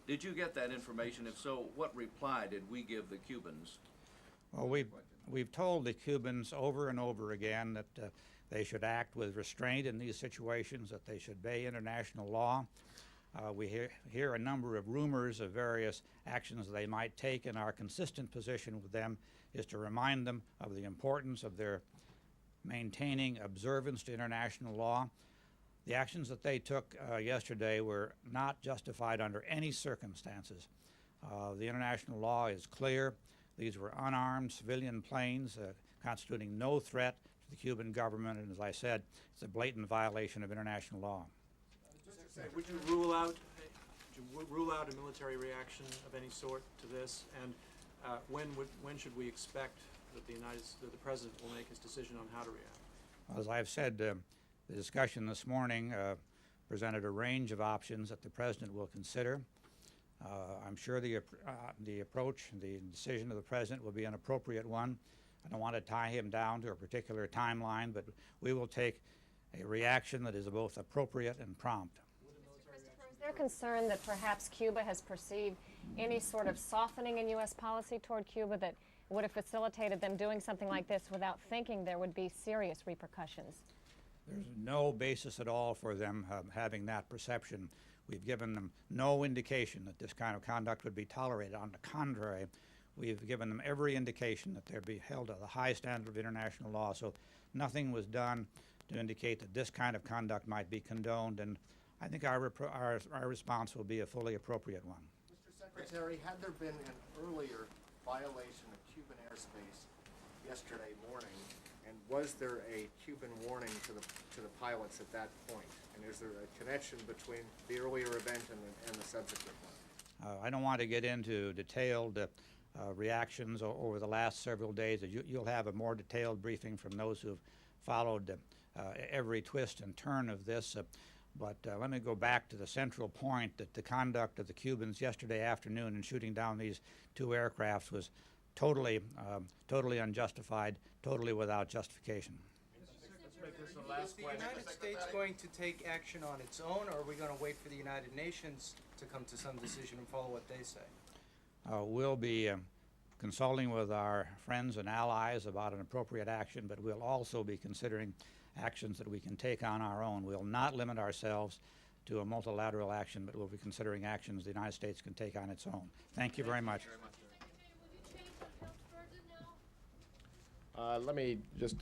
Did you get that information? If so, what reply did we give the Cubans? Well, we've told the Cubans over and over again that they should act with restraint in these situations, that they should obey international law. We hear a number of rumors of various actions they might take, and our consistent position with them is to remind them of the importance of their maintaining observance to international law. The actions that they took yesterday were not justified under any circumstances. The international law is clear. These were unarmed civilian planes constituting no threat to the Cuban government, and as I said, it's a blatant violation of international law. Would you rule out a military reaction of any sort to this? And when should we expect that the president will make his decision on how to react? As I've said, the discussion this morning presented a range of options that the president will consider. I'm sure the approach, the decision of the president will be an appropriate one. I don't want to tie him down to a particular timeline, but we will take a reaction that is both appropriate and prompt. Is there concern that perhaps Cuba has perceived any sort of softening in U.S. policy toward Cuba that would have facilitated them doing something like this without thinking there would be serious repercussions? There's no basis at all for them having that perception. We've given them no indication that this kind of conduct would be tolerated. On the contrary, we've given them every indication that they'll be held to the high standard of international law. So nothing was done to indicate that this kind of conduct might be condoned, and I think our response will be a fully appropriate one. Mr. Secretary, had there been an earlier violation of Cuban airspace yesterday morning, and was there a Cuban warning to the pilots at that point? And is there a connection between the earlier event and the subsequent one? I don't want to get into detailed reactions over the last several days. You'll have a more detailed briefing from those who've followed every twist and turn of this. But let me go back to the central point that the conduct of the Cubans yesterday afternoon in shooting down these two aircrafts was totally unjustified, totally without justification. Is the United States going to take action on its own, or are we going to wait for the United Nations to come to some decision and follow what they say? We'll be consulting with our friends and allies about an appropriate action, but we'll also be considering actions that we can take on our own. We'll not limit ourselves to a multilateral action, but we'll be considering actions the United States can take on its own. Thank you very much. Let me just